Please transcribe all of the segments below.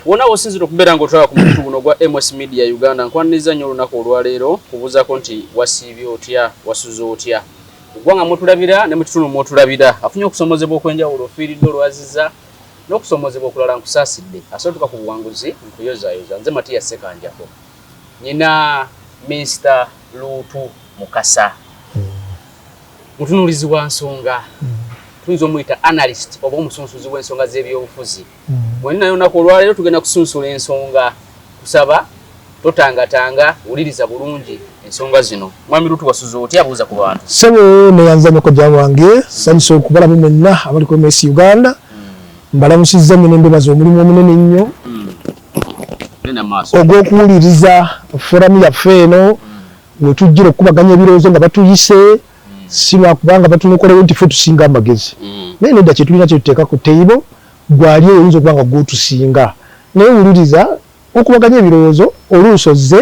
wona wosinzira okubeera ng'otwala ku muntu guno gwa MS Media Uganda nkwaniriza nnyo olunaku olwaleero kubuuzako nti wasiibye otya wasuze otya eggwanga mwotulabira ne mu kitundu mwotulabira afunye okusomozebwa okwenjawulo ofiiridde olwaziza n'okusomozebwa okulala nkusaasidde asotuka ku buwanguzi nkuyozaayoza nze Matiya Ssekanjako nyina Mr. Luutu Mukasa mutunuulizi wa nsonga tuyinza omuyita analyst oba omusunsuzi w'ensonga z'ebyobufuzi bwe nayo olunaku olwaleero tugenda kusunsula ensonga kusaba totangatanga wuliriza bulungi ensonga zino mwami Luutu wasuze otya abuuza ku bantu sebo neyanza nyokojja wange sanyusa okubalamu mwenna abali ku MS Uganda mbalamusizza nnyo nembebaza omulimu omunene nnyo ogw'okuwuliriza foramu yaffe eno wetujjira okubaganya ebirowoozo nga batuyise si lwakubanga batunukolewo nti ffe tusinga amagezi naye nedda kyetulina kyetuteeka ku teibo gwali oyinza okuba nga gwotusinga naye wuliriza okubaganya ebirowoozo oluusi ozze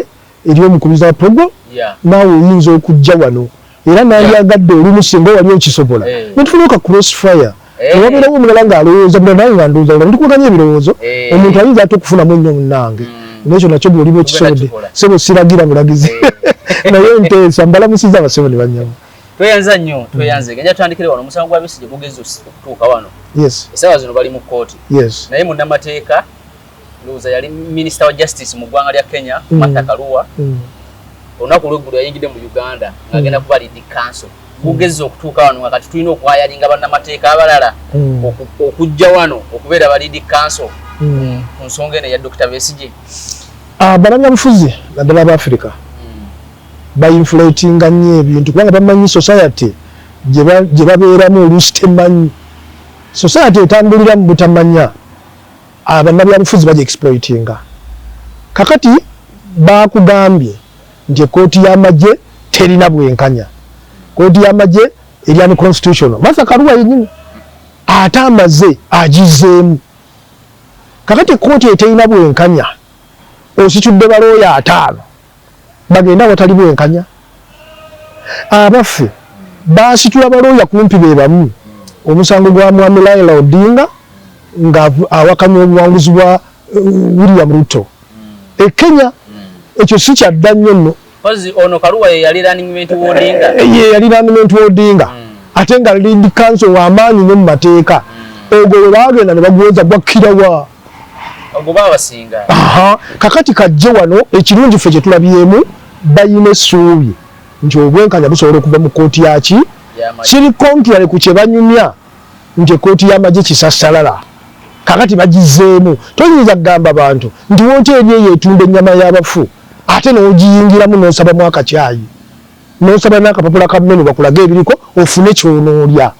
eri omukubiza wa program naawe oyinza okujja wano era nandyagadde olumu singa wali okisobola netufunuka crossfire newabeerawo omulala ng'alowooza bula naye nga ndowooza ndi kubaganya ebirowoozo omuntu ayinza ate okufunamu ennyo munnange nekyo nakyo bw'oliba okisobodde sebo siragira bulagizi naye nteesa mbalamusiza abasebo ne bannyamu tweyanza nnyo tweyanze genja tutandikire wano omusango gwa Besigye gugeze okutuuka wano essaawa zino bali mu kkooti naye munnamateeka ndowooza yali minisita wa justice mu ggwanga lya Kenya Martha Karua olunaku olw'eggulu yayingidde mu Uganda ng'agenda kuba lead counsel gugeze okutuuka wano nga kati tulina okwayalinga bannamateeka abalala okujja wano okubeera ba lead counsel ku nsonga eno ya Dr. Besigye bannabyabufuzi naddala ab'Afrika bainflatinga nnyo ebintu kubanga bamanyi society gye babeeramu oluusi temanyi society etambulira mu butamanya bannabyabufuzi baja exploitinga kakati bakugambye nti ekooti y'amagye terina bwenkanya kooti y'amagye eri unconstitutional Martha Karua yennyini ate amaze agizeemu kakati ekooti eterina bwenkanya ositudde balooya 5 bagenda watali bwenkanya abaffe basitula balooya kumpi be bamu omusango gwa Mwami Raila Odinga nga awakanya obuwanguzi bwa William Ruto Kenya ekyo si kyadda nnyo nno ono Karua ye yali running w'Odinga yali running w'Odinga ate nga lead counsel w'amaanyi nnyo mu mateeka ogwo we baagenda ne baguweza gwakkirawa babasinga kakati kajje wano ekirungi ffe kyetulabyemu bayina essuubi nti obwenkanya busobola okuva mu kooti yaki kiri contrary ku kye banyumya nti ekooti y'amagye kisassalala kakati bagizeemu toyinza kugamba bantu nti wooteri eyo etunda ennyama y'abafu ate n'ogiyingiramu n'osabamu akacyayi n'osaba n'akapapula ka mmenu bakulaga ebiriko ofune kyonoolya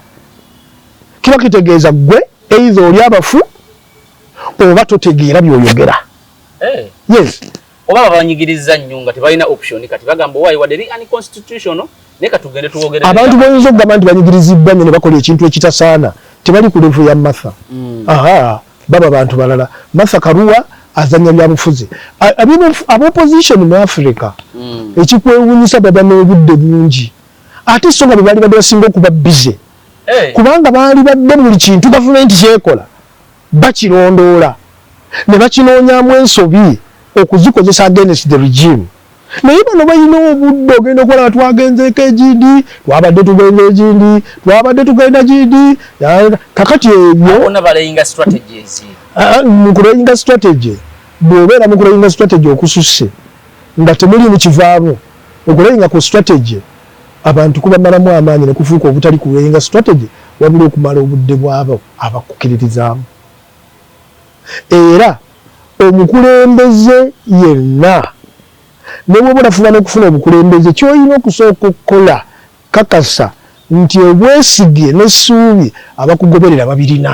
kiba kitegeeza ggwe either oli abafu oba totegeera by'oyogera oba babanyigiriza nnyo nga tebalina option kati bagamba waayi wadde eri unconstitutional naye katugende tuwogere abantu boyinza okugamba nti banyigirizibbwa nnyo ne bakola ekintu ekitasaana tebali ku levu ya Martha baba bantu balala Martha Karua azanya byabufuzi ab'opposition mu Africa ekikwewuunyisa baba n'obudde bungi ate so nga bwe baali badde basinga okuba busy kubanga baali badde buli kintu gavumenti kyekola bakirondoola ne bakinoonyaamu ensobi okuzikozesa against the regime naye bano balina obudde ogenda okukola twagenzeeko egidi twabadde tugenda egindi twabadde tugenda gidi kakati ebyo mukulayinga strategy bw'obeera mukulayinga strategy okususse nga temuli mukivaamu okulayinga ku strategy abantu kubamalamu amaanyi ne kufuuka obutali kulayinga strategy wabula okumala obudde bwabo abakukiririzaamu era omukulembeze yenna ne bw'oba onafuba n'okufuna obukulembeze ky'olina okusooka okukola kakasa nti obwesige n'essuubi abakugoberera babirina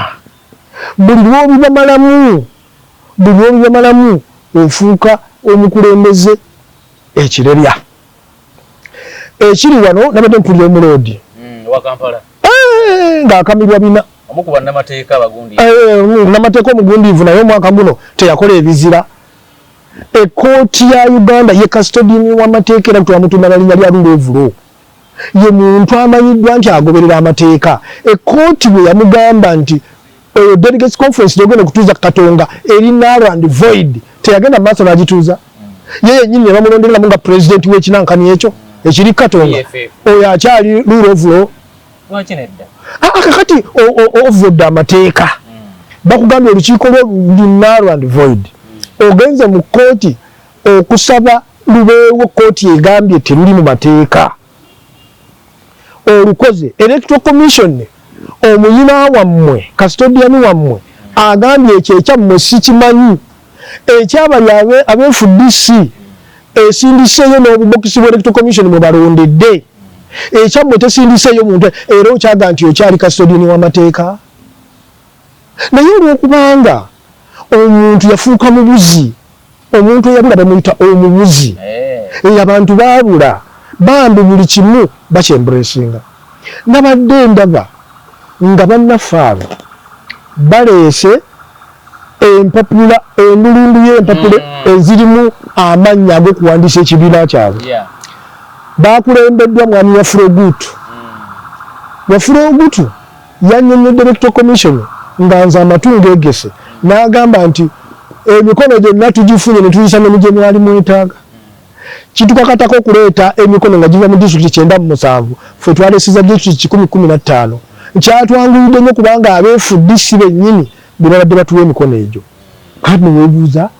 buli lw'obibamalamu ofuuka omukulembeze ekirerya ekiri wano nabadde mpulira omuloodi ng'akamirwa bina namateeka omugundiivu naye omwaka guno teyakola ebizira ekooti ya Uganda ye custodian w'amateeka era twamutuma nalinnya lya Lulevulo ye muntu amanyiddwa nti agoberera amateeka ekooti bwe yamugamba nti delegates conference yogenda kutuza Katonga eri narrow and void teyagenda maaso n'agituuza yeye nyinyi ne bamulondera munga president w'ekinankani ekyo ekiri Katonga oyo akyali rule of law kakati ovodde amateeka bakugambye olukiiko luli narrow and void ogenze mu kooti okusaba lubeewo kooti egambye teruli mu mateeka olukoze electoral commission omuyina wammwe custodian wammwe agambye ekyo ekyammwe sikimanyi ekyabali abeFDC esindiseeyo n'obubokisi bw'electoral commission mwe balondedde ekyammwe tesindiseeyo muntu era okyaga nti okyali custodian w'amateeka naye olwokubanga omuntu yafuuka mubuzi omuntu eyabula bamuyita omubuzi abantu baabula bambi buli kimu bakyemburesinga nabadde ndaba nga bannafaabe baleese empapula endulundu y'empapula ezirimu amannya ag'okuwandiisa ekibiina kyabwe bakulembeddwa mwami Wafurogutu yannyonnyodde electoral commission nga nze amatu geegese n'agamba nti emikono gyonna tugifunye ne tuyisa ne gye mwali mwetaaga kitukakatako okuleeta emikono nga giva mu disitulikiti 97 ffe twaleesiza disitulikiti 1015 kyatwanguyidde nnyo kubanga abeFDC bennyini be babadde batuwa emikono egyo kati neweebuuza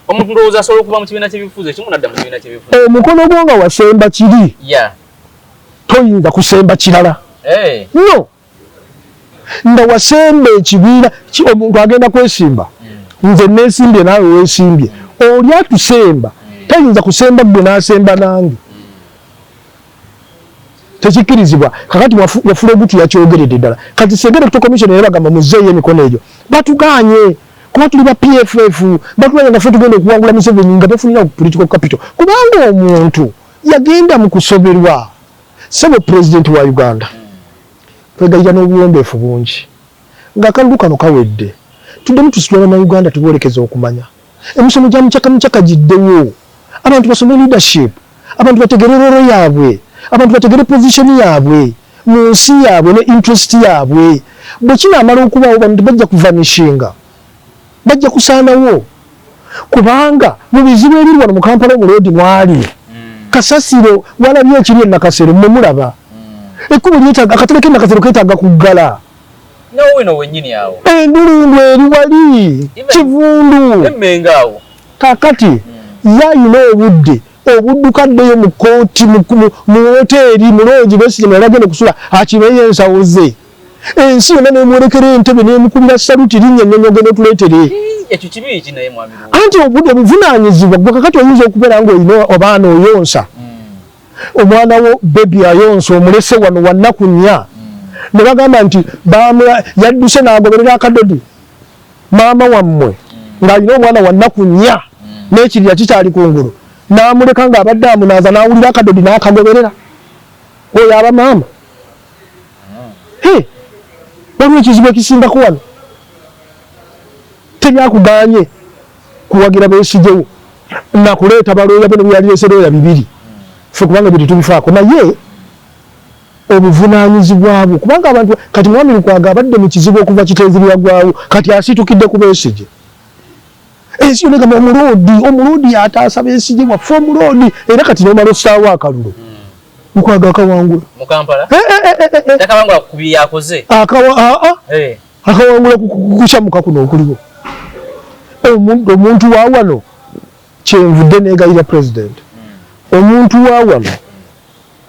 omuntu ndowooza asobola okuba mu kibiina ky'ebifuzi ekimu nadda mu kibiina ky'ebifuzi omukono gwo nga wasemba kiri toyinza kusemba kirala no nga wasemba ekibiina omuntu agenda kwesimba nze neesimbye naawe weesimbye oli atusemba tayinza kusemba gwe n'asemba nange tekikkirizibwa kakati Wafurogutu yakyogeredde ddala kati singa electoral commission naye bagamba muzzeeyo emikono egyo batuganye kuba tuli ba PFF batulanya nga ffe tugenda okuwangula Museveni nga tefunira political capital kubanga omuntu yagenda mu kusoberwa sebo president wa Uganda twegayira n'obuwombeefu bungi ng'akalulu kano kawedde tuddemu tusitula na Uganda tuboolekeza okumanya emisomo gya mucaka giddewo abantu basome leadership abantu bategere rolo yaabwe abantu bategere position yaabwe mu nsi yaabwe ne interest yaabwe bwe kinaamala okubaawo bantu bajja kuvanishinga bajja kusaanawo kubanga mu bizibu ebiri wano mu Kampala omuloodi mwali kasasiro walabye ekiri e Nakasero mwe mulaba ekkubo lyetaaga akatale k'e Nakasero keetaaga kuggala n'owino wennyini awo endulundu eri wali Kivundu emmenga kakati yayina obudde obuddukaddeyo mu kooti mu woteeri mulongi Besigye nalagenda okusula akibeyo ensawo ze ensi yonna nemwolekera entebe nemukubira saluti linnya nnyonyogenda otuleetere ekyo kibi eki naye mwami anti obudde obuvunaanyizibwa gwe kakati oyinza okubeera ng'olina obaana oyonsa omwana wo bebi ayonsa omulese wano wa nnaku nnya ne bagamba nti yadduse n'agoberera akadodi maama wammwe ng'alina omwana wa nnaku nnya n'ekirya kikyali kungulu n'amuleka ng'abadde amunaaza n'awulira akadodi n'akagoberera oyo aba maama waliwo ekizibu ekisingako wano tebyakuganye kuwagira Besigyewo nakuleeta balooya bano byalireese looya 2 ffe kubanga bye tubifaako naye obuvunaanyizibwa bwo kubanga abantu kati mwami Lukwago abadde mu kizibu okuva kiteezibwa gwawo kati asitukidde ku Besigye ensi yonna egamba omuloodi ataasa Besigye waffe omuloodi era kati nomala ossaawo akalulu Lukwago akawangula mu Kampala takawangula ku byakoze akawangula kukyamuka kuno okuliwo omuntu wa wano kyenvudde negayira president omuntu wa wano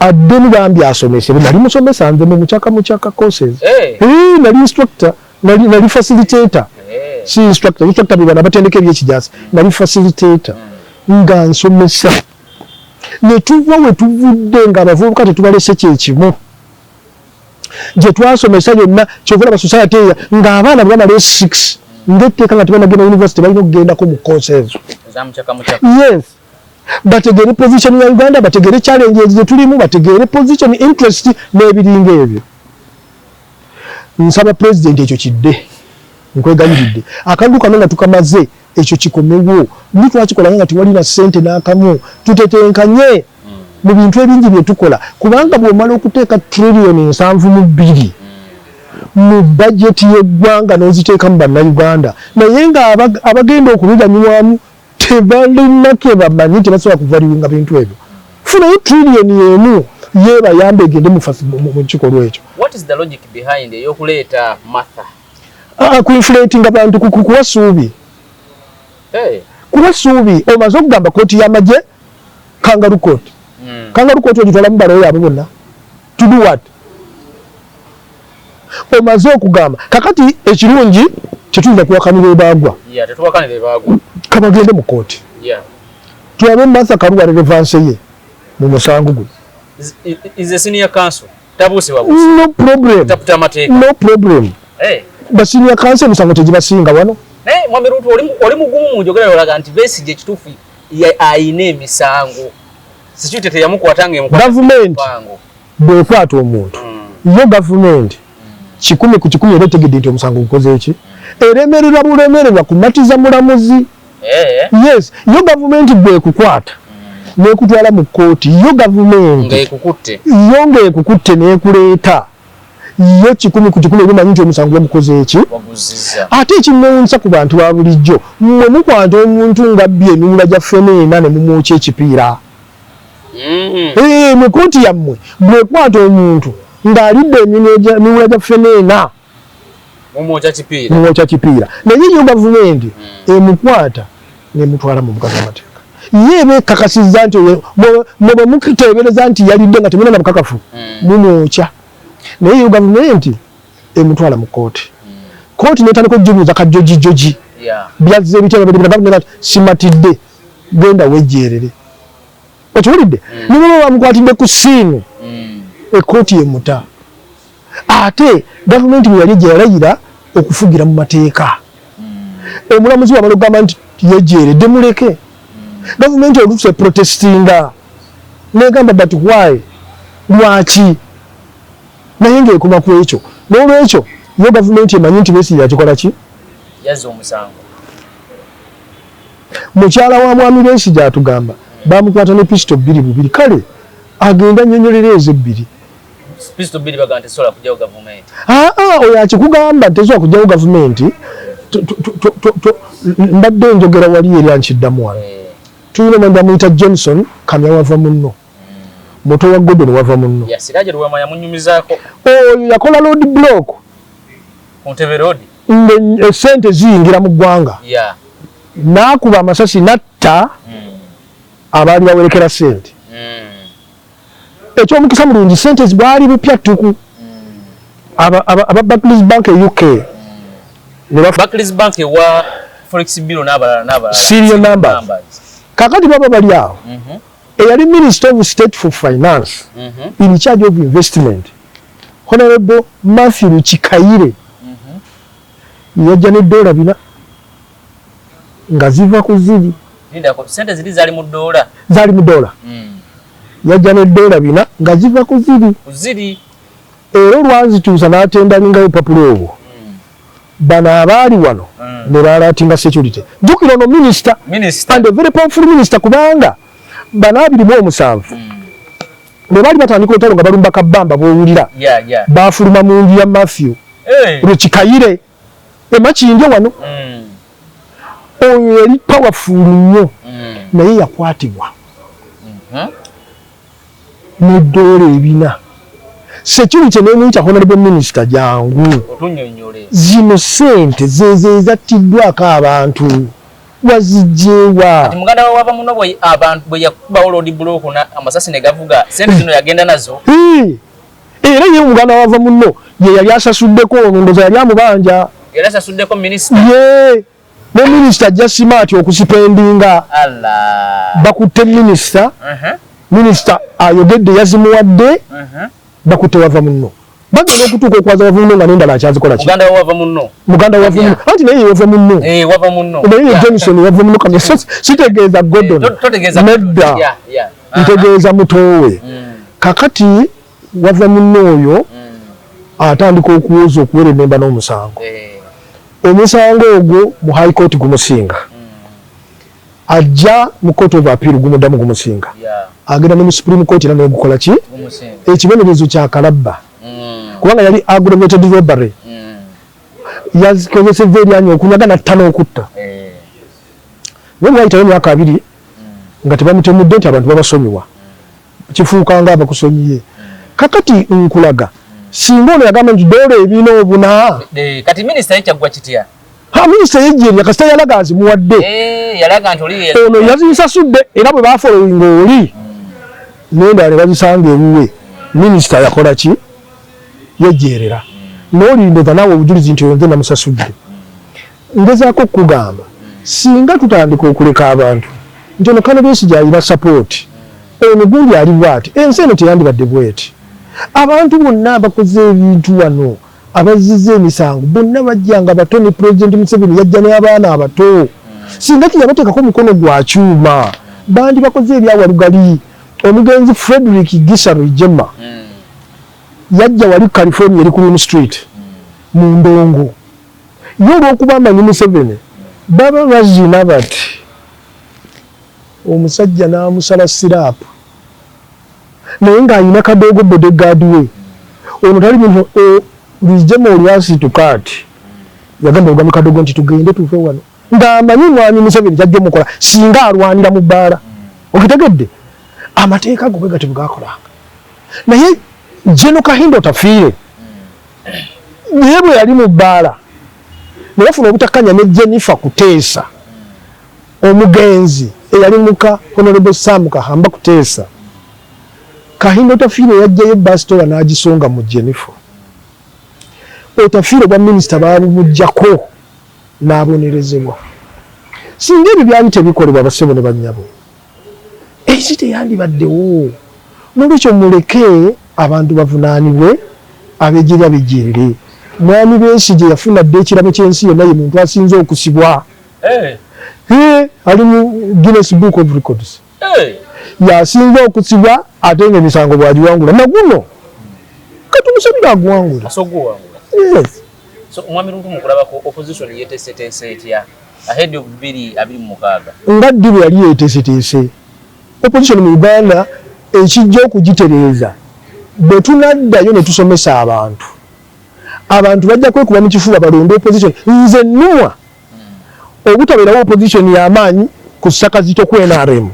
adde mugambye asomese nali musomesa nze mu mucaka courses nali instructor nali facilitator si instructor bibana batendeka ebyekijasi nali facilitator nga nsomesa ne tuva we tuvudde nga abavubuka tetubalese kyekimu gye twasomesa byonna kyovula ba society ng'abaana bamala 6 ng'etteeka nga tebanagenda university balina okugendako mu courses yes bategere position ya Uganda bategere challenges ze tulimu bategere position interest n'ebiringa ebyo nsaba president ekyo kidde nkwegayiridde akalulu kano nga tukamaze ekyo kikomewo ndi twakikola nga tiwalina ssente n'akamu tutetenkanye mu bintu ebingi bye tukola kubanga bw'omala okuteeka trillion 72 mu budget y'eggwanga n'oziteeka mu bannayuganda naye nga abagenda okubiganyulwamu tebalinako bamanyi tebasobola kuvaliwinga bintu ebyo. Funayo trillion emu yebayambe egende mu kikolwa ekyo. What is the logic behind eyokuleeta Martha? Kuinflating abantu kukuwa suubi. Kuba suubi omaze okugamba kooti y'amagye kangaroo court. Kangaroo court ogitwalamu baloya abo bonna. To do what? Omaze okugamba kakati ekirungi kyetuyinza kuwakanira ebaagwa. Tetuwakanira ebaagwa. Kabagende mu kooti. Tulabe Martha Karua relevance ye mu musango guno. Is a senior counsel. Tabuse wabusi. No problem. Taputa mateeka. No problem. Ba senior counsel musango tegibasinga wano. Mwami Ruto oli mugumu munjogera yolaga nti Besigye ekituufu ayina emisango. Sikyute yamukwatanga emukwata. Government bwekwata omuntu. Yo government 10 ku 10 eretegedde nti omusango gukoze eki. Eremerera bulemererwa kumatiza mulamuzi. Yes, yo government bwekukwata. Nekutwala mu kooti yo government ngekukutte nekuleeta yo 10 ku 10 ebimanyi nti omusango gukoze eki. Ate ekinnewuunyisa ku bantu ba bulijjo mmwe mukwata omuntu nga bbye emiwula gya ffeneena ne mumwokya ekipiira. Mu kooti yammwe bwekwata omuntu ng'alidde emiwula gya ffeneena mumwokya kipiira naye yo gavumenti emukwata nemutwala mu bukazi bw'amateeka. Ye beekakasizza nti mwe mukuteebereza nti yalidde nga temulina bukakafu mumwokya naye yo gavumenti emutwala mu kooti. Kooti netandika okujubuuza kajojijoji byazze ebitero bino gavumenti simatidde genda wejjeerere. Okiwulidde nibo bamukwatidde ku ssiinu ekooti emuta. Ate gavumenti bwe yali gye yalayira okufugira mu mateeka omulamuzi wamala okugamba nti yejjeeredde muleke. Gavumenti olutuse protestinga negamba but why lwaki naye ng'ekoma ku ekyo n'olwekyo yo gavumenti emanyi nti Besigye yakikola ki yazza omusango. Mukyala wa mwami Besigye atugamba bamukwata ne pisto 2 kale agenda nnyonnyolera ezo 2. Pisto 2 bagamba tesobola kujjawo gavumenti. Oyo akikugamba tesobola kujjawo gavumenti mbadde njogera wali eri ankiddamu wano. Tuyina mwenda muyita Johnson kamya wava munno. Moto wa Gordon wava munno. Siraje Luwama yamunyumizaako. Oyo yakola road block. Ntebe road. Sente ziyingira mu ggwanga. N'akuba amasasi natta abaali bawerekera sente. Ekyomukisa mulungi sente zibwali bupya ttuku. Aba Barclays Bank UK. Barclays Bank wa Forex Bureau n'abalala. Serial numbers. Kakati baba bali awo. Eyali Minister of State for Finance in charge of investment. Honorable Matthew Chikaire. Yajja ne $4 bina nga ziva ku ziri. Sente ziri zali mu $. Zali mu $. Yajja ne $4 bina nga ziva ku ziri. Era lwazituusa n'atendalinga obupapula obwo. Bano abaali wano ne baalatinga security. Jjukira ono minister and a very powerful minister kubanga bano 27 ne baali batandika olutalo nga balumba kabbamba bw'owulira baafuluma mu nju ya Matthew Chikaire emakindye wano. Oyo yali powerful nnyo naye yakwatibwa ne $4 bina. Security n'emuyita honorable minister jangu zino sente zezattiddwako abantu wazijjeewa. Muganda wava muno abantu bwe yakubawo road block amasasi ne gavuga sente zino yagenda nazo. Era ye muganda wava muno ye yali asasuddeko ndowooza yali amubanja. Yali asasuddeko minister. Ne minister jassimati okusipendinga. Bakutte minister. Minister ayogedde yazimuwadde. Bakutte wava muno. Bagenda okutuuka okwaza wava muno nga n'endala akyazikola ki? Muganda wava muno. Anti naye wava muno. Wava muno. Naye Johnson wava muno kamya sitegeeza Gordon. Nedda. Ntegeeza mutowe. Kakati wava muno oyo atandika okuwooza okuwera emmemba n'omusango. Omusango ogwo mu High Court gumusinga. Ajja mu Court of Appeal gumuddamu gumusinga. Agenda ne mu Supreme Court era negukola ki? Ekibonerezo kya kalabba. Kubanga yali aggravated robbery yazikozesa eryanyi okunyaga nattana okutta naye mwayitayo emyaka 2 nga tebamutemudde nti abantu babasonyiwa kifuuka nga abakusonyiye kakati nkulaga singa ono yagamba nti doolo ebina obuna kati minisita yekyagwa kitya minisita yejjeerya kasita yalaga azimuwadde yalaga nti oli ono yazisasudde era bwe bafolowinga oli nendala ne bazisanga ewuwe minisita yakola ki yejjeerera n'olindooza naawe obujulizi nti oyo nze namusasudde ngezaako okugamba singa tutandika okuleka abantu nti ono Kano Besigye alina sapooti ono gundi ali bwati ensi eno teyandibadde bweti abantu bonna abakoze ebintu wano abazizza emisango bonna bajjanga bato ne Pulezidenti Museveni yajja n'abaana abato singa tiyabateekako omukono gwa kyuma bandi bakoze ebyawalugali omugenzi Frederick Gisaro Jemma yajja wali California eri ku Room Street mu ndongo ye olw'okuba amanyi Museveni baba bazina bati omusajja n'amusala siraapu naye ng'alina kadoogo bodegaadi we ono tali muntu Lijema olyasituka ati yagamba ogamba kadoogo nti tugende tuve wano ng'amanyi mwami Museveni kyajja omukola singa alwanira mu bbaala okitegedde amateeka go bwe gatyo bwegakolanga naye Jeno Kahindo tafiire naye bwe yali mu bbaala ne bafuna obutakkanya ne Jennifer Kuteesa omugenzi eyali muka Honorable Sam Kahamba Kuteesa Kahindo tafiire yajjayo ebbasitola n'agisonga mu Jennifer otafiire bwa minisita baabumuggyako n'abonerezebwa singa ebyo byali tebikolebwa basebo ne bannyabo ensi teyandibaddewo nolwekyo muleke abantu bavunaanibwe abejjerya bejjerere mwami Besigye yafuna dde ekirabo ky'ensi yonna ye muntu asinze okusibwa ali mu Guinness Book of Records yasinze okusibwa ate ng'emisango bwagiwangula naguno katumusabira aguwangula mwami Luutu mukulabako opposition yeteeseteese etya ahead of 2026 nga ddi bwe yali yeteeseteese opposition mu Uganda ekijja okugitereeza bwe tunaddayo ne tusomesa abantu bajja kwekuba mu kifuba balonde opposition nze nnumwa obutabeerawo opposition y'amaanyi ku ssaka zito ku NRM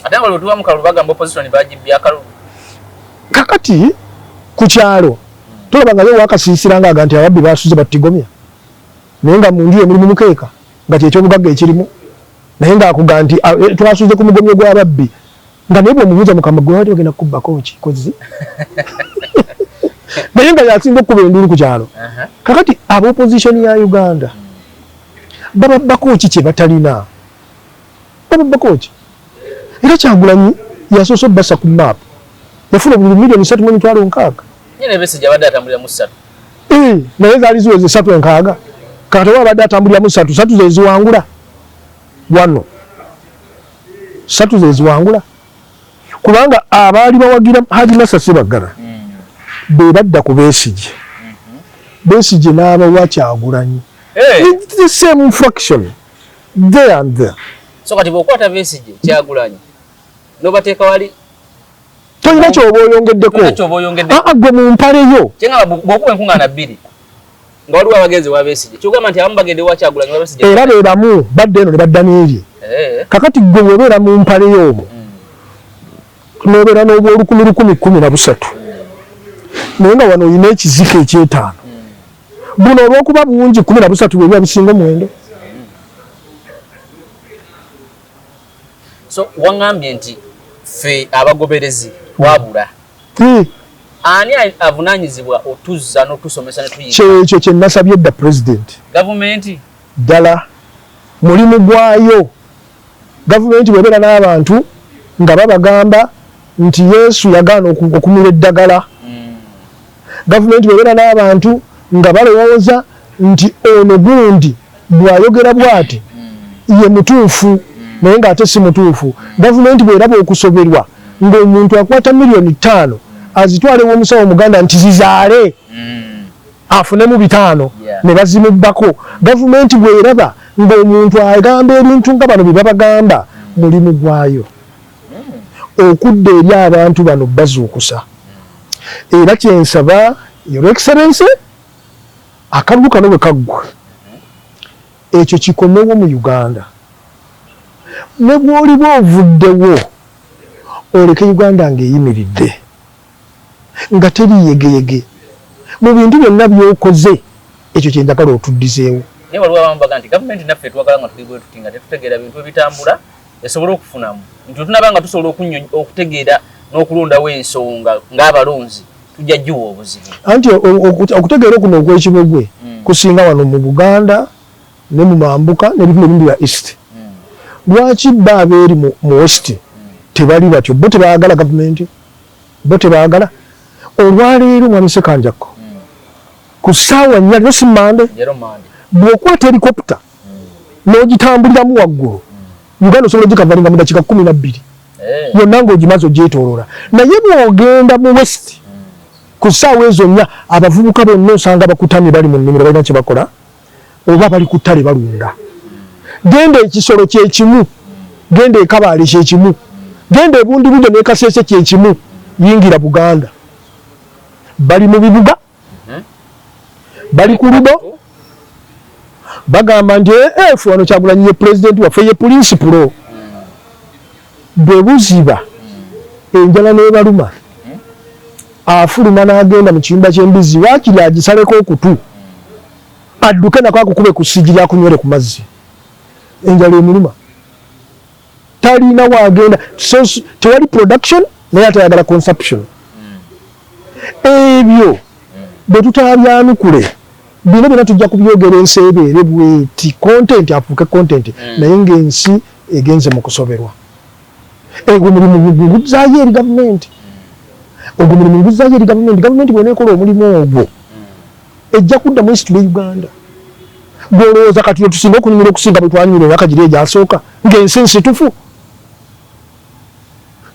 ate nga lwetuba mu kalulu bagamba opposition bagibbya akalulu kakati ku kyalo tolabangayo wakasiisira ng'aga nti ababbi basuze battigomya naye nga mu nju emirimu mukeeka nga kyekyobugagga ekirimu naye ng'akuga nti twasuze ku mugomyo gw'ababbi nga naye bw'omubuuza mukama gwe wali ogenda kubbako kikozi naye nga yasinga okkuba enduulu ku kyalo kakati ab'opposition ya Uganda bababbako ki kye batalina bababbako ki era Kyagulanyi yasoose obbasa ku maapu yafuna obululu miliyoni 3.6 nyine Besigye abadde atambulira mu 3 naye zaali ziweze 3.6 kati oba abadde atambulira mu 3 ze ziwangula wano 3 ze ziwangula kubanga abaali bawagira Haji Massa Ssebaggala be badda ku Besigye Besigye n'abawa Kyagulanyi it's the same fraction there and there so kati bw'okwata Besigye Kyagulanyi n'obateeka wali tolina kyoba oyongeddeko gwe mu mpaleyo kyenga bw'okuba enkuŋŋaana 2 nga waliwo abagenzi wa Besigye kyogamba nti abamu bagende wa Kyagulanyi wa Besigye era be bamu badde eno ne badda n'eri kakati gwe bw'obeera mu mpaleyo omwo n'obeera n'obwolukumi 13 naye nga wano olina ekizika eky'etaano buno olw'okuba bungi 13 bwe biba bisinga omuwendo so wangambye nti ffe abagoberezi wabula ani avunaanyizibwa otuzza n'otusomesa ne tuyiga kyekyo kye nasabye dda pulezidenti gavumenti ddala mulimu gwayo gavumenti bw'ebeera n'abantu nga babagamba nti Yesu yagaana okumira eddagala gavumenti bw'ebeera n'abantu nga balowooza nti ono gundi bw'ayogera bw'ati ye mutuufu naye ng'ate si mutuufu gavumenti bw'eraba okusoberwa ng'omuntu akwata miliyoni 5 azitwale w'omusawo Omuganda nti zizaale afunemu 5 ne bazimubbako gavumenti bw'eraba ng'omuntu agamba ebintu nga bano bye babagamba mulimu gwayo okudda eri abantu bano bazuukusa era kyensaba Your Excellency akalulu kano bwe kaggwa ekyo kikomewo mu Uganda ne bw'oliba ovuddewo oleke Uganda ng'eyimiridde nga teri yegeyege mu bintu byonna by'okoze ekyo kye njagala otuddizeewo. Naye waliwo abamu baga nti gavumenti naffe twagala nga tuli bwe tuti nga tetutegeera bintu ebitambula esobole okufunamu nti tunaba nga tusobola okutegeera n'okulondawo ensonga ng'abalonzi tujja jjuwa obuzibu. Anti okutegeera okuno okw'ekibogwe kusinga wano mu Buganda ne mu Mambuka n'ebitundu ebindi bya East. Lwaki bo abeeri mu West tebali batyo? Bo tebaagala gavumenti, bo tebaagala. Olwaleero mwami Ssekanjakko ku ssaawa 4 no Simmande bw'okwata helikopita n'ogitambuliramu waggulu Uganda osobola ogikavalinga mu dakiika 12 yonna ng'ogimaze ogyetooloola. Naye bw'ogenda mu West ku ssaawa ezo 4 abavubuka bonna osanga bakutamye bali mu nnimiro balina kye bakola oba bali ku ttale balunda. Genda ekisolo kyekimu, genda ekabaale kyekimu, genda ebundibujo n'ekaseese kyekimu, yingira Buganda. Bali mu bibuga, bali ku ludo, bagamba nti efu wano Kyagulanyi ye pulezidenti waffe ye pulinsipulo. Bwe buziba enjala n'ebaluma afuluma n'agenda mu kiyumba ky'embizi waakiri agisaleko okutu adduke nako akukube ku ssigiri akunywere ku mazzi. Enjala emuluma talina waagenda, tewali production naye atayagala consumption. Ebyo bwe tutabyanukule bino byonna tujja kubyogera ensi ebeere bweti content afuuke content naye ng'ensi egenze mu kusoberwa. Ogwo mulimu guzzaayo eri gavumenti, ogwo mulimu guzzaayo eri gavumenti. Gavumenti bw'eneekola omulimu ogwo ejja kudda mu history y'Uganda. Gw'olowooza kati tusinga okunyumira okusinga bwe twanyumira emyaka giri egyasooka ng'ensi nsitufu.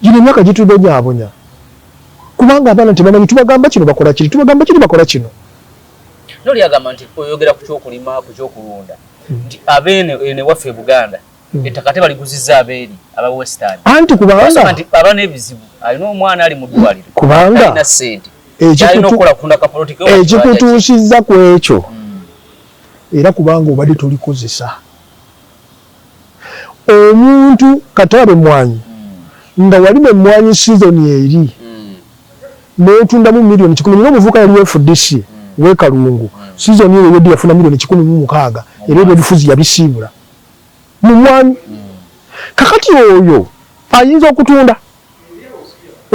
Gino emyaka gitubonyaabonya kubanga abaana tebamanyi tubagamba kino bakola kiri, tubagamba kiri bakola kino. Noli agamba nti oyogera ku kyokulima ku kyokulunda nti abeene waffe Buganda ettaka tebaliguzizza abeeri aba Western. Anti kubanga nti aba n'ebizibu alina omwana ali mu ddwaliro kubanga alina ssente ekikutuusizza ku ekyo era kubanga obadde tolikozesa omuntu katabe mwanyi nga walima emmwanyi season eri n'otundamu milioni 10 n'omuvuka yali FDC w'Ekalungu season eyo yodi yafuna milioni 16 era ebyo bifuzi yabisiibula mu mwanyi. Kakati oyo ayinza okutunda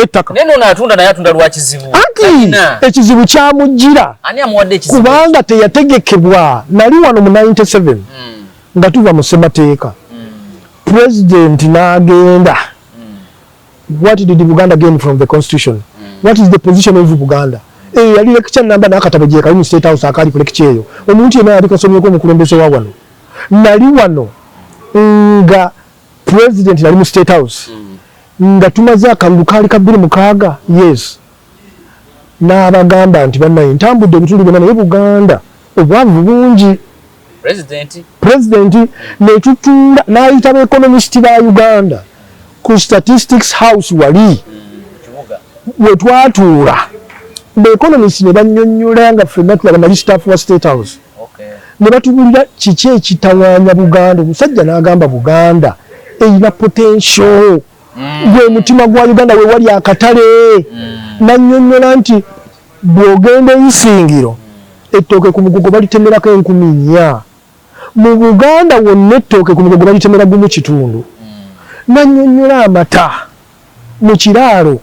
ettaka neno n'atunda naye atunda lwa kizibu. Anti ekizibu kyamujjira ani amuwadde ekizibu kubanga teyategekebwa. Nali wano mu 97 nga tuva mu ssemateeka president n'agenda what did Buganda gain from the constitution? What is the position of Buganda? Yali lecture namba n'akatabo gye kali mu State House akali ku lecture eyo omuntu yenna yali kasomyeko omukulembeze wa wano. Nali wano nga president yali mu State House nga tumaze akalulu kaali ka 26 yes n'abagamba nti bannaye ntambudde ebitundu byonna naye Buganda obwavu bungi. President netutunda n'ayita ba-economist ba Uganda ku Statistics House wali we twatuula ba-economist ne bannyonnyola nga ffenna tulaba nali staff wa State House ne batubulira kiki ekitawaanya Buganda. Omusajja n'agamba Buganda eyina potential gwe mutima gwa Uganda we wali akatale. Nannyonnyola nti bw'ogenda Isingiro ettooke ku mugogo balitemerako 4,000 mu Buganda wonna ettooke ku mugogo balitemera gumu kitundu. Nannyonnyola amata mu kiraalo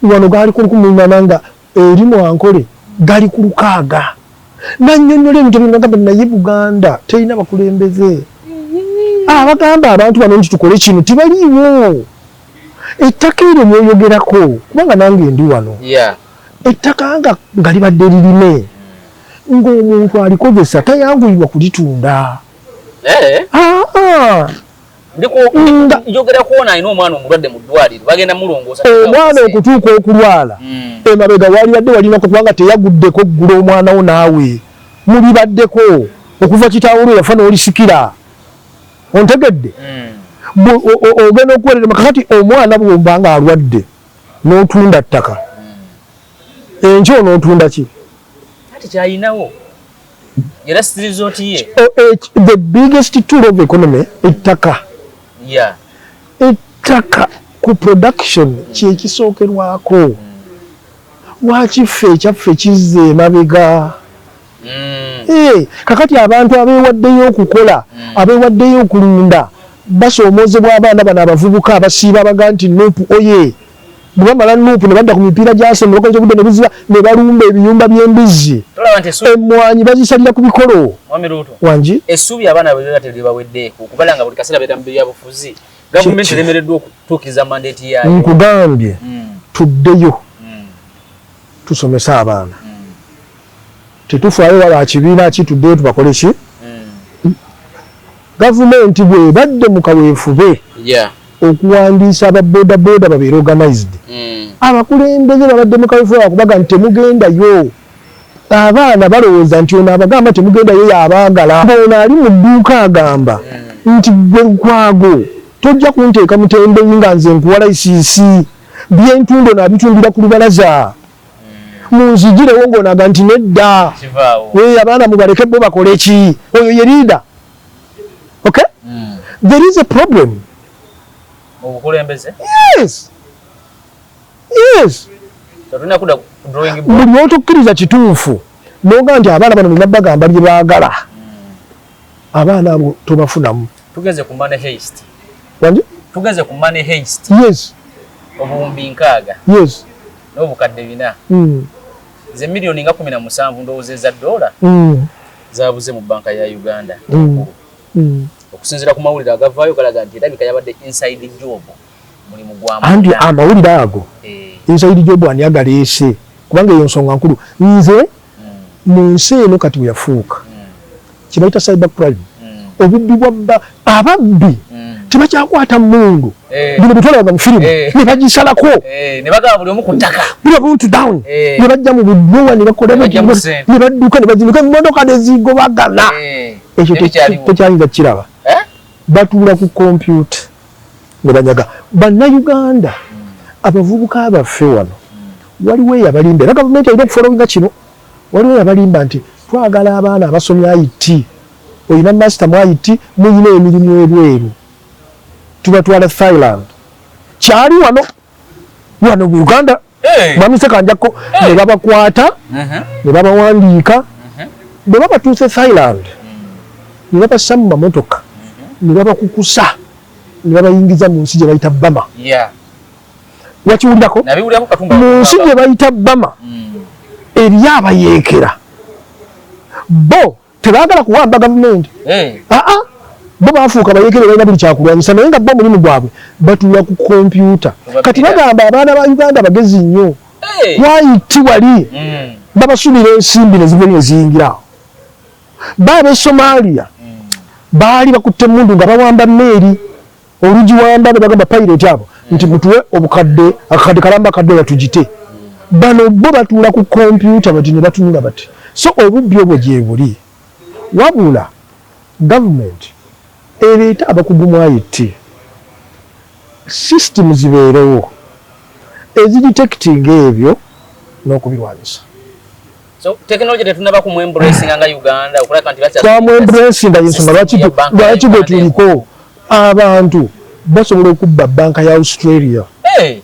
wano gaali ku 18 nga eri Mwankole gali ku 6. Nannyonnyola ebintu byonna naye Buganda terina bakulembeze. Abagamba abantu bano nti tukole kino tibaliiwo. Ettaka eryo lyoyogerako kubanga nange ndi wano ettaka nga libadde lirime ng'omuntu alikozesa tayanguyirwa kulitunda. njogera kuona ino omwana omulwadde mu ddwaliro bagenda mulongoosa omwana okutuuka okulwala emabega walibadde walina kubanga teyaguddeko ggula omwana wo naawe mulibaddeko okuva kitawulo yafa n'olisikira ontegedde ogenda okuwerera kakati omwana bw'oba nga alwadde n'otunda ttaka enkyo n'otunda ki ati kyayinawo Yes, resort the biggest tool of economy ettaka. Yeah. Ettaka ku production kye kisookerwako. Waki ffe kyaffe kizze emabega. Kakati abantu abeewaddeyo okukola, abeewaddeyo okulunda, basoomozebwa abaana bano abavubuka abasiiba baga nti Nuupu oye. Bwe bamala Nuupu ne badda ku mipiira gy'ase ne bakoze obudde ne buziba ne balumba ebiyumba by'embizzi. Emmwanyi bazisalira ku bikolo. Wangi? Essuubi abaana bwe teribaweddeeko okubala nga buli kaseera beera mu byabufuzi. Gavumenti eremereddwa okutuukiriza mandeeti yaayo. Nkugambye tuddeyo tusomese abaana. Tetufaayo wala kibiina ki tuddeyo tubakole ki? Gavumenti bwe badde mu kaweefube okuwandiisa ababoodabooda babeere organized. Abakulembeze babadde mu kaweefube bakubaga nti temugendayo. Abaana balowooza nti ono abagamba temugendayo y'abaagala. Ono ali mu dduuka agamba nti gwe Lukwago tojja kunteeka mutembeyi nga nze nkuwa layisiisi. Byentundo n'abitundira ku lubalaza. Munzigirewo ng'onaga nti nedda. Abaana mubaleke bo bakole ki? Oyo ye leader. Okay? There is a problem. Yes. Yes. Buli otukkiriza kituufu noga nti abaana bano nabagamba bye baagala. Abaana abo tobafunamu. Tugeze ku money haste. Wanji? Tugeze ku money haste. Yes. Obuwumbi nkaaga. Yes. N'obukadde bina. Ze milioni nga 17 ndowooza eza dola zaabuze mu banka ya Uganda. Okusinziira ku mawulire agavaayo galaga nti erabika yabadde inside job mulimu gwa andi amawulire ago inside job ani agaleese kubanga eyo nsonga nkulu nze mu nsi eno kati weyafuuka kibayita cyber crime obubbi bwa ababbi tebakyakwata mundu bino bitwalaga mu firimu ne bagisalako ne bagaba buli omu ku ttaka buli buntu down ne bajja mu bibuwa ne bakola ne badduka ne bazimuka emmotoka ne zigobagana ekyo tekyayinza kiraba batuula ku kompyuta ne banyaga bannayuganda abavubuka abaffe wano waliwo eyabalimba era gavumenti erina okufolowinga kino waliwo eyabalimba nti twagala abaana abasomya IT oyina master mu IT muyina emirimu ebweru tubatwala Thailand kyali wano mu Uganda mwami Sekanjako ne babakwata ne babawandiika ne babatuuse Thailand ne babassa mu mamotoka ne babakukusa ne babayingiza mu nsi gye bayita Bama. Wakiwulirako? Mu nsi gye bayita Bama eri abayeekera bo tebaagala kuwamba gavumenti. Bo baafuuka bayeekera balina buli kyakulwanyisa naye nga bo mulimu gwabwe batuula ku kompyuta. Kati bagamba abaana ba Uganda bagezi nnyo waiti wali babasubira ensimbi ne zivene eziyingirawo. Baabe Somalia baali bakutte mundu nga bawamba mmeeri olugi wamba ne bagamba pilot abo nti mutuwe obukadde akakadde kalamba kadde batugite. Bano bo batuula ku kompyuta bati ne batunula bati. So obubbi obwo gye buli wabula gavumenti ereeta abakugu mu IT system zibeerewo ezidetectinga ebyo n'okubirwanyisa. So technology tetunaba ku embracing nga Uganda okulaka nti bakya kwa embracing nga yensoma lwaki gwe tuliko abantu basobola okubba banka ya Australia.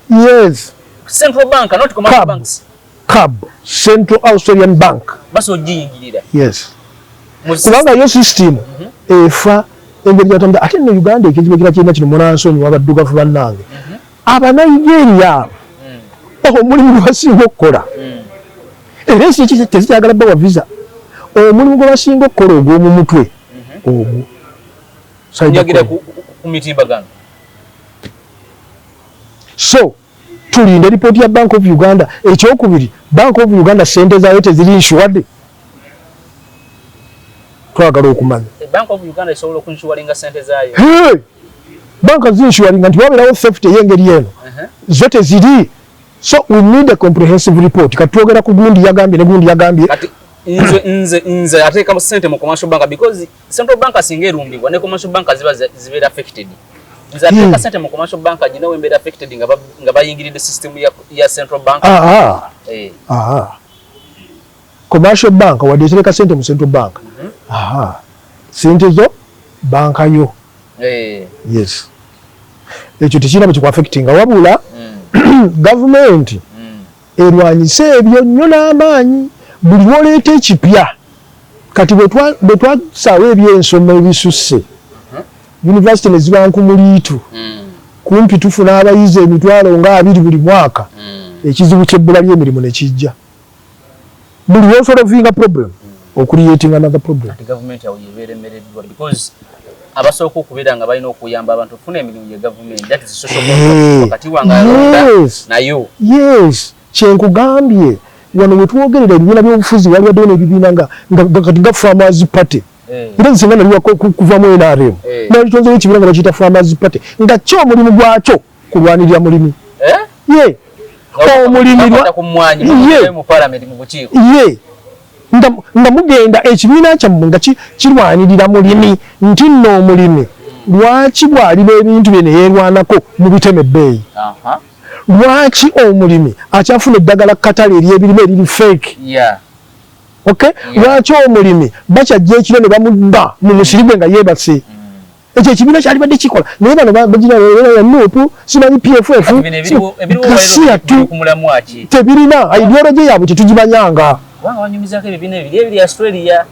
Yes. Central Bank, not commercial banks. CAB, Central Australian Bank. Baso jingirira. Yes. Kubanga yo system efa engeri yatonda ate ne Uganda ekizibu kira kyenda kino munansonyi wabaddugavu bannange. Aba Nigeria omulimu basinga okukola. Era ekyo tezikyagala bawa visa. Omulimu gwe basinga okukola ogw'omu mutwe ogwo. Nyagira ku mitimbagano. So tulinde report ya Bank of Uganda ekyokubiri Bank of Uganda sente zaayo teziri insured. Twagala okumanya Bank of Uganda isobola okunshuwalinga sente zaayo. Banka zinshuwalinga nti wabeerawo theft ey'engeri eno zote ziri. So we need a comprehensive report. Katwogera ku gundi yagambye ne gundi yagambye. Nze ateeka mu sente mu commercial bank because central bank asinga erumbibwa ne commercial bank zibeera affected. Nze ateeka sente mu commercial bank nyina wembeera affected nga bayingiridde system ya central bank. Commercial bank wadde etereka sente mu central bank aha sente zo banka yo yes ekyo tekirina bwe affecting wabula government erwanyise ebyo nnyo n'amaanyi buli lwoleeta ekipya kati bwe twasaawo ebyensoma ebisusse university ne ziba nkumuliitu kumpi tufuna abayizi emitwalo nga 20 buli mwaka ekizibu ky'ebbula ly'emirimu ne kijja buli lwosolovinga problem creating another problem ati government yawe yeberemereddwa because abasooka okubeera nga balina okuyamba abantu okufuna emirimu ya government that is social contract wakati wanga nayo yes kyenkugambye wano we twogerera ebibiina by'obufuzi waliwo ddewo n'ebibiina nga farmers party era nsinga naliwa kuvamu NRM nalitonzeyo ekibiina nga bakiyita farmers party nga kyo omulimu gwakyo kulwanirira mulimi ye omulimu nga mugenda ekibiina kyammwe nga kirwanirira mulimi nti nno omulimi lwaki bw'aliba ebintu bye ne yeerwanako mu biteme ebbeeyi lwaki omulimi akyafuna eddagala katale ery'ebirime eriri fake okay lwaki omulimi bakyajja ekiro ne bamudda mu musiri gwe nga yeebase ekyo ekibiina kyalibadde kikola naye bano bagira nuupu simanyi PFF kasiyatu tebirina ideology yaabwe tetugimanyanga wanyumizako ebibiina ebiri ebiri Australia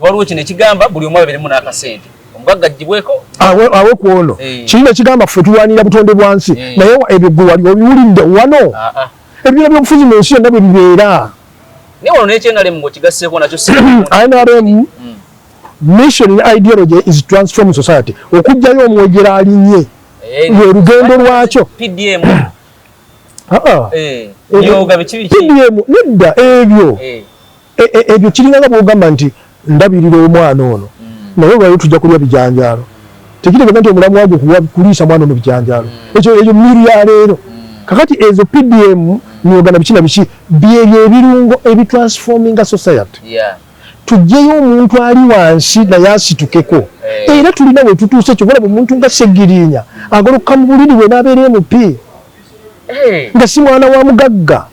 waliwo kino ekigamba buli omu abeeremu n'akasente omugagga gibweko awe kwono kirina ekigamba ffe tulwanira butonde bwansi naye ebyo gwe wali obiwulidde wano ebibiina by'obufuzi mu nsi yonna bwe bibeera naye wano n'ekyenalemu ng'okigasseeko nakyo NRM mission ideology is transform society okujjayo omwogera alinnye lwe lugendo lwakyo PDM PDM nedda ebyo kiringanga bwogamba nti ndabirira omwana ono naye lwayo tujja kulya bijanjaalo tekitegeka nti omulamu wagwo kuliisa mwana ono bijanjaalo ekyo miru ya leero kakati ezo PDM niyogana biki na biki byebyo ebirungo ebitransforminga society tujjeyo omuntu ali wansi naye asitukeko era tulina we tutuuse ekyo bulaba omuntu nga Segirinya agoloka mu buliri bwe n'abeera MP nga si mwana wa mugagga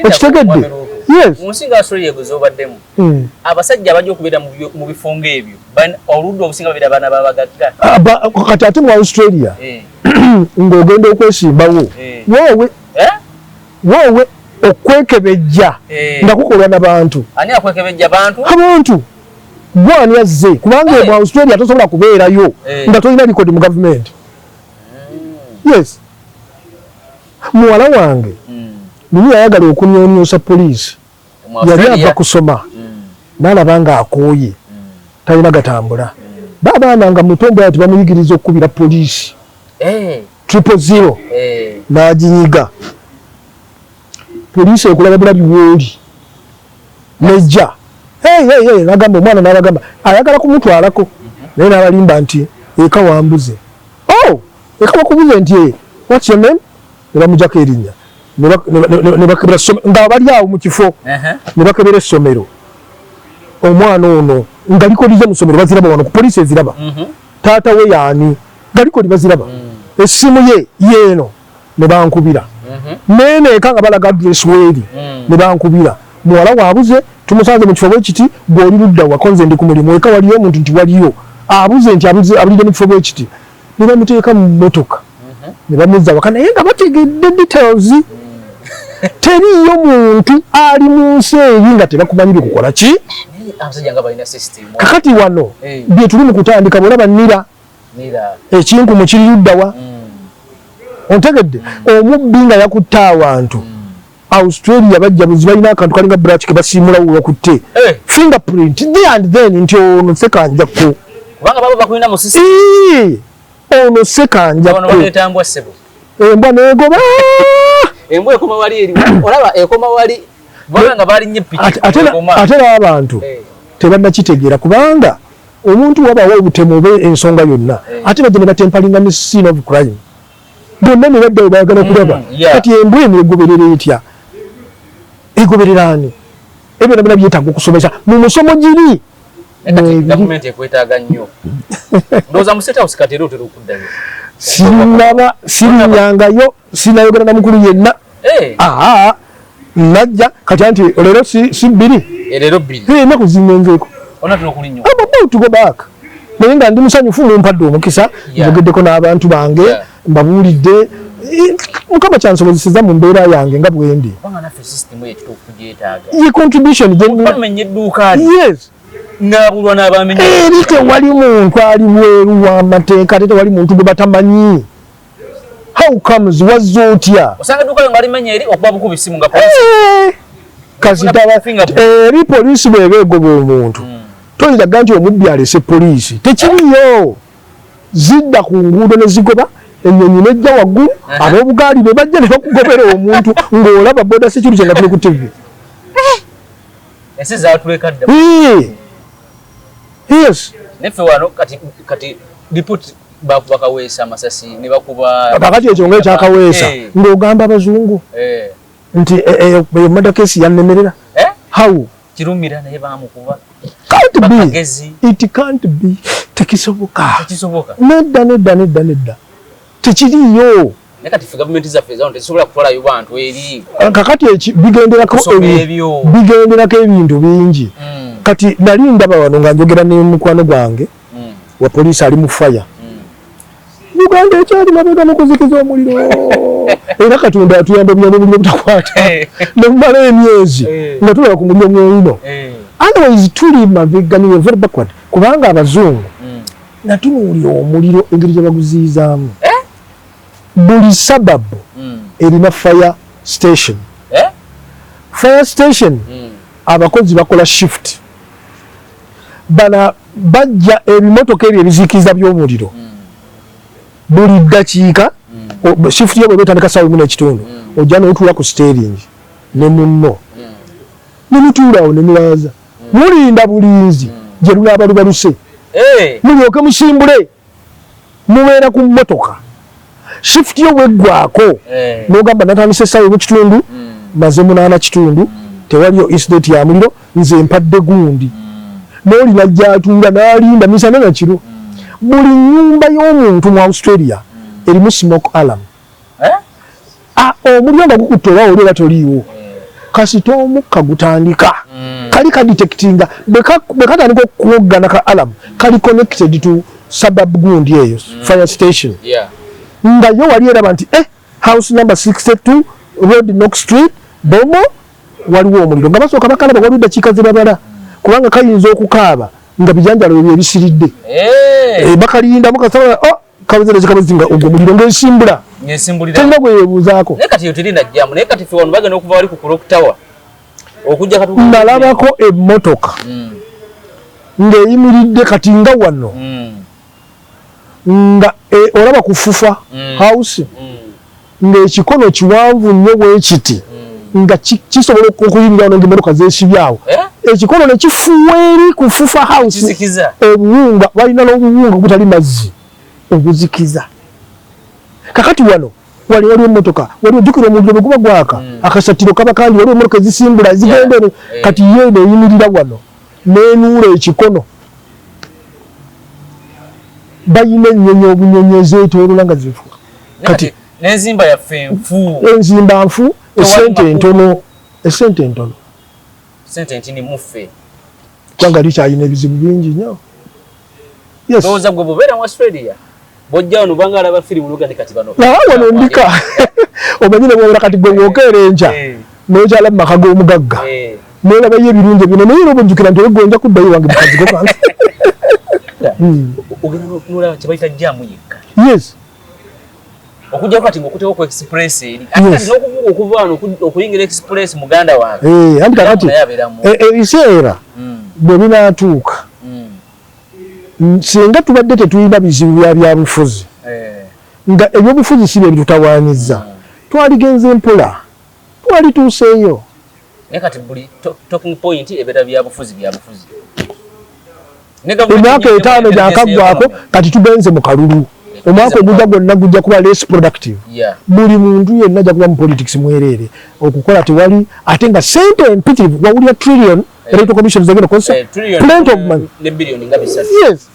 okitegedde yes musinga Australia egozobaddemu abasajja abajja okubeera mu bifo ng'ebyo oludda obusinga babeera abaana b'abagagga kati ate mu Australia ng'ogenda okwesimbawo woowe okwekebejja nga kukolwa n'abantu ani akwekebejja abantu gwani azze kubanga mu Australia tosobola kubeerayo nga tolina likodi mu government yes muwala wange nini yayagala okunyonyoosa poliisi yali ava kusoma n'alaba nga akooye talina gatambula baabaana nga mutombo ati bamuyigiriza okukubira poliisi 000 n'aginyiga poliisi ekulababira biwooli nejja nagamba omwana n'abagamba ayagala kumutwalako naye n'abalimba nti eka wambuze eka wakubuze nti what's your name ne bamujjako erinnya ne bakebera nga bali awo mu kifo ne bakebera essomero omwana ono nga likolize mu ssomero baziraba wano ku poliisi eziraba taata we yaani nga likoli baziraba essimu ye yeeno ne bankubira neneeka nga balaga adresi weeri ne bankubira muwala waabuze tumusanze mu kifo bwekiti bw'oli ludda wakonze ndi ku mulimu eka waliyo omuntu nti waliyo abuze nti abulidde mu kifo bwekiti ne bamuteeka mu mmotoka ne bamuzza waka naye nga bategedde details teriyo muntu ali mu nsi eyi nga tebakumanyi bikukola ki kakati wano bye tuli mu kutandika bwolaba nira ekinku mu kiri luddawa ontegedde omubbi nga yakutte awantu Australia bajja buzi balina akantu kalinga brach ke basiimulawo wakutte fingerprint there and then nti ono sekanjakko kubanga baba bakulina mu sisi ono sekanjakko ono baletambwa sebo embwa negoba embwa ekoma wali eri olaba ekoma wali banga bali nyeppiki ate abantu tebannakitegeera kubanga omuntu wabawo obutemu oba ensonga yonna ate bajja ne batempalinga ne scene of crime bonna ne badda baagala okulaba kati embwa eno egoberera etya egobererani ebyo nabina byetaaga okusomesa mu musomo giri gavumenti ekwetaaga nnyo ndowooza mu state house kati era otera okuddayo sirinyangayo sinayogera na mukulu yenna najja kati anti olero si bbiri erero bbiri enaku zinenzeeko Ona tunokulinyo. I'm about to go back. Naye nga ndi musanyufu mumpadde omukisa njogeddeko n'abantu bange mbabuulidde Mukama kyansobozesezza mu mbeera yange nga bwendi. Kubanga naffe system ye tukugyetaaga. Ye contribution bamenye edduuka. Yes. N'abulwa n'abamenye. Eri tewali muntu ali bweru w'amateeka ate tewali muntu gwe batamanyi. How comes wazza otya? Osanga edduuka nga limenya eri okuba bukuba essimu nga polisi. Kasitaba eri polisi bw'eba egoba omuntu. Toyinza nti omubbi alese polisi. Tekiriyo. Zidda ku nguudo ne zigoba. Ennyonyi nejja waggulu ab'obugaali be bajja ne bakugobera omuntu ng'olaba boda security nga tuli ku TV. Ensi zaatulekadde. Yes. Neffe wano kati report bakaweesa amasasi ne bakuba. Kakati ekyo ng'ekyakaweesa ng'ogamba abazungu nti murder case yannemerera. How? Kirumira naye baamukuba. Can't be. It can't be. Tekisoboka. Nedda. Tekiriyo. Nekati ffe gavumenti zaffe zano tezisobola kutwalayo bantu eri. Kakati bigenderako ebintu bingi. Kati nali ndaba wano nga njogera ne mukwano gwange wa poliisi ali mu fire. Uganda ekyali mabega mu kuzikiza omuliro. Era Katonda atuyamba omuliro butakwata. Ne mumala emyezi nga tulaba ku muliro mwino. Otherwise tuli mabega ni very backward. Kubanga abazungu natunuulira omuliro engeri gye baguziyizaamu. Buli sababu erina fire station. Fire station abakozi bakola shift. Bana bajja ebimotoka ebyo ebizikiza by'omuliro. Buli ddakiika shift yabo betandika saa 1:30 ojja n'otuula ku steering ne munno ne mutuulaawo ne mulaaza mulinda bulinzi gye lunaaba lubaluse mulyoke musimbule mubeera ku mmotoka shift yo bweggwako n'ogamba natandise saa 1:30 maze 8:30 tewaliyo incident ya muliro nze mpadde gundi n'olina gy'atuula n'alinda misana na kiro. Buli nyumba y'omuntu mu Australia erimu smoke alarm. Omuliro nga gukutte oba oli era toliiwo. Kasita omukka gutandika kali kadetectinga bwe katandika okuwoggana ka alarm kali connected to suburb gundi eyo fire station. Nga yo wali eraba nti house number 62 road Knox Street Bomo waliwo omuliro nga basooka bakalaba waliwo eddakiika ze babala kubanga kayinza okukaaba nga bijanjalo ebyo ebisiridde. Bakalinda mukasaba kabezereza kabezinga ogwo muliro ng'esimbula. Tenda gwebuuzaako. Naye kati yo terinda jjamu naye kati ffe wano bagenda okuva wali ku Clock Tower okujja katu. Nalabako emmotoka ng'eyimiridde kati nga wano nga olaba ku Fufa house ng'ekikono kiwanvu nnyo bwe kiti nga kisobola okuyimirira wano ng'emmotoka zeesibyawo. Ekikono ne kifuuwa eri ku Fufa house obuwunga balina n'obuwunga butali mazzi obuzikiza. Kakati wano waliwo emmotoka waliwo jjukira omuliro bwe guba gwaka akasatiro kaba kandi waliwo emmotoka ezisimbula zigenda eno kati ye neeyimirira wano n'enuula ekikono. Bayina ennyonyi obunyonyi ezeetooloola nga zifuuka. Kati n'enzimba yaffe nfu. Enzimba nfu essente entono. Sente ntini muffe. Kwanga likyalina ebizibu bingi nnyo. Yes. Ndowooza gwe bubeera mu Australia. Bojja wano banga alaba firimu n'ogandi kati bano. Wano ndika. Omanyi ne bw'obeera kati gwe ng'okeera enkya. N'okyala mu maka g'omugagga. N'olabayo ebirungi bino naye era obujjukira nti olwo nja kuddayo wange mu kazigo kange. Ogenda n'olaba kye bayita jjaamu yekka. Yes. Okujja kati ng'okuteeko ku express eri. Ate n'okuvuga okuva wano okuyingira express muganda wange. Anti kakati ebiseera bwe binaatuuka singa tubadde tetulina bizibu bya bufuzi nga ebyobufuzi si bye bitutawaanyizza twaligenze mpola twalituuseeyo. Naye kati buli talking point ebeera bya bufuzi. Emyaka 5 gyakaggwaako kati tugenze mu kalulu. Omwaka ogujja gwonna gujja kuba less productive. Buli muntu yenna ajja kuba mu politics mwereere okukola tewali ate nga sente empitirivu wawulira trillion electoral commission zagenda kosa plenty of money. Yes.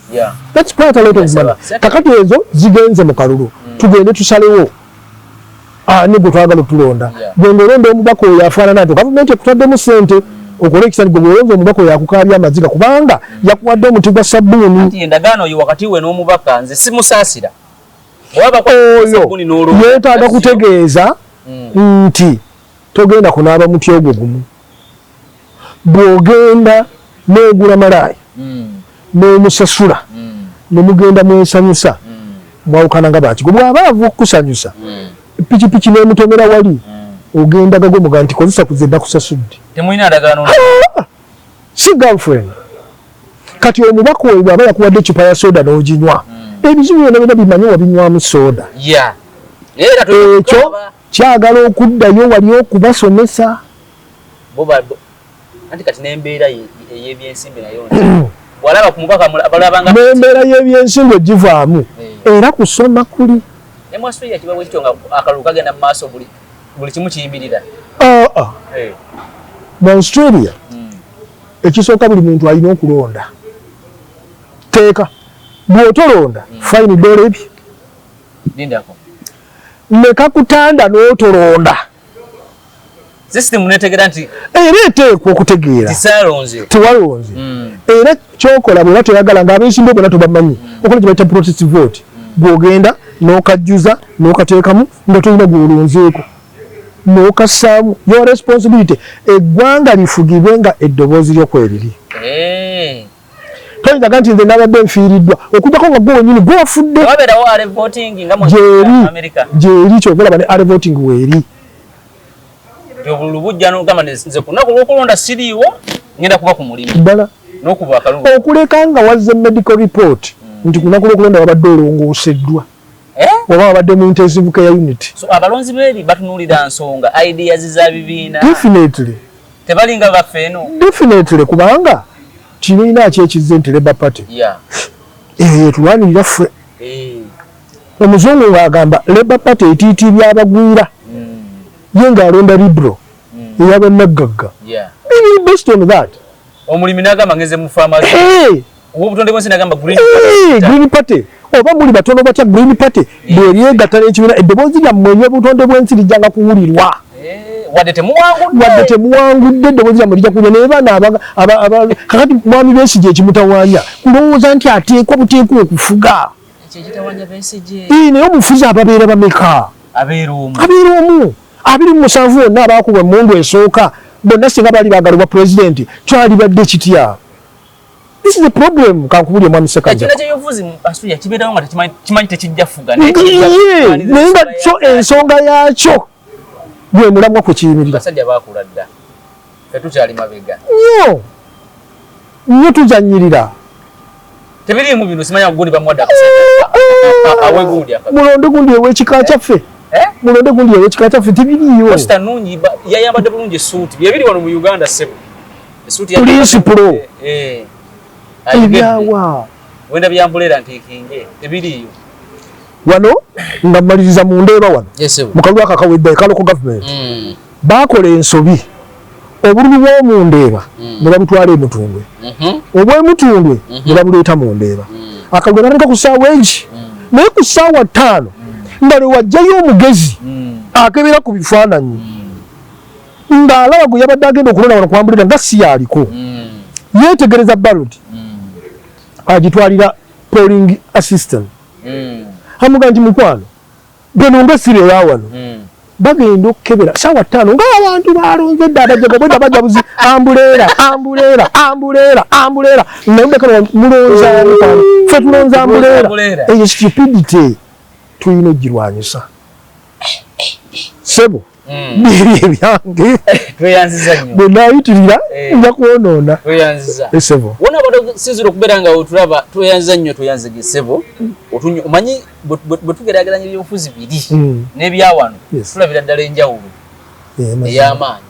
That's quite a lot of money. Kakati ezo zigenze mu kalulu tugende tusalewo ne gwe twagala okutulonda gwe ng'olonda omubaka oyo afaanana nti gavumenti ekutaddemu sente okole kisani gogolonzo omubaka yakukabya amaziga kubanga yakuwadde omuti gwa sabbuuni ati endagaano yo wakati we n'omubaka nze simusaasira oyo yeetaaga kutegeeza nti togenda kunaaba muti ogwo gumu bw'ogenda n'ogula malaaya n'omusasula nemugenda mwesanyusa mwawukana nga baki bw'aba ava okukusanyusa pikipiki n'emutomera wali ogenda gagomuga nti kozesa kuzenda kusasudde temulina ndagaano si girlfriend kati omubaka oyo bw'aba yakuwadde ecupa ya soda n'oginywa ebizibu byonna byonna bimanyi wabinywamu soda ekyo kyagala okuddayo wali okubasomesa anti kati n'embeera ey'ebyensimbi nayo walaba ku mubaka abalabanga n'embeera y'ebyensimbi egivaamu era kusoma kuli ne mu Australia kibawe kityo nga akalulu kagenda mu maaso buli kimu kiyimirira mu Australia ekisooka buli muntu alina okulonda teeka bw'otolonda fayini dola ebyo lindako nekakutanda n'otolonda system netegera nti era eteekwa okutegeera tewalonze era kyokola bweba toyagala ng'abensimbi bonna tobamanyi okola kye bayita protest vote bw'ogenda n'okajjuza n'okateekamu nga tolina gw'olonzeeko n'okassaamu your responsibility eggwanga lifugibwe nga eddoboozi ly'okweriri toyinzaga nti nze nabadde nfiiriddwa okujjako nga gwe wenyini gwe wafudde gyeri kyogolaba ne are voting weeri obululu bujja n'ogamba nze ku lunaku lw'okulonda siriiwo ngenda kuba ku mulimu ddala n'okuba akalulu okuleka nga wazze medical report nti ku lunaku lw'okulonda wabadde olongooseddwa oba wabadde mu intensive care unit so abalonzi beeri batunuulira nsonga ideas za bibiina definitely tebalinga baffe eno definitely kubanga kibiina ki ekizze nti Labour Party tulwanirira ffe omuzungu ng'agamba Labour Party etiitibya abagwira ye ng'alonda Liberal ey'abannagagga based on that omulimi n'agamba ngeze mu farmers obutonde bwensi n'agamba Green Party oba muli batono batya Green Party bw'eryegatta n'ekibiina eddoboozi lyammwe ery'obutonde bw'ensi lijjanga kuwulirwa wadde temuwangudde eddoboozi lyammwe lijja kuwulirwa naye baana kakati mwami Besigye ekimutawaanya kulowooza nti ateekwa buteekwa okufuga naye omufuzi ababeera bameka abeera omu 27 bonna abaakubwa emmundu esooka bonna singa baali bagalibwa pulezidenti kyalibadde kitya. This is a problem kankubulye mwami Sekanja. Kino kyeyovuzi mu Australia kibeerawo nga kimanyi tekijja fuga naye nga kyo ensonga yaakyo gwe mulamwa kwe kiyimirira. Basajja baakula dda ffe tukyali mabega nnyo tuzannyirira tebiriimu bino simanya gundi bamuwadde awe gundi mulonde gundi ew'ekika kyaffe mulonde gundi ew'ekika kyaffe tebiriiyo. Costa Nungi yayambadde bulungi essuuti byebiri wano mu Uganda ssebo essuuti ya principal ebyawa wenda byambuleera ntiikinge tebiriiyo wano nga mmaliriza mu Ndeeba wano mu kalulu akakawedde ka local government baakola ensobi obululu bw'omu Ndeeba ne babutwala e Mutundwe obw'Emutundwe ne babuleeta mu Ndeeba akalulu n'atandika ku ssaawa egi naye ku ssaawa 5 nga lwe wajjayo omugezi akebera ku bifaananyi ng'alaba gwe yabadde agenda okulonda wano kwambulira nga si yaaliko yeetegereza ballot agitwalira polling assistant amuga nti mukwano bano nga sirera wano bagenda okukebera ssaawa 5 ng'abantu balonze dda abajjaga bwedda bajabuzi ambuleera nayondekano mulonza mukwano ffe tulonza ambuleera eyo stupidity tulina ogirwanyisa sebo biri ebyange bwe naayitirira nja kwonoona esebo wona abantu sinzira okubeera nga otulaba tweyanziza nnyo tweyanzige sebo omanyi bwe tugeraageranya ebyobufuzi biri n'ebyawano tulabira ddala enjawulo ey'amaanyi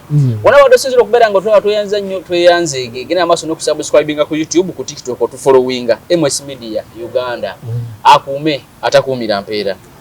wona abantu sinzira okubeera nga otulaba tweyanziza nnyo tweyanzeege genda amaaso n'okusubscribinga ku YouTube ku TikTok otufollowinga MS Media Uganda akuume atakuumira mpeera.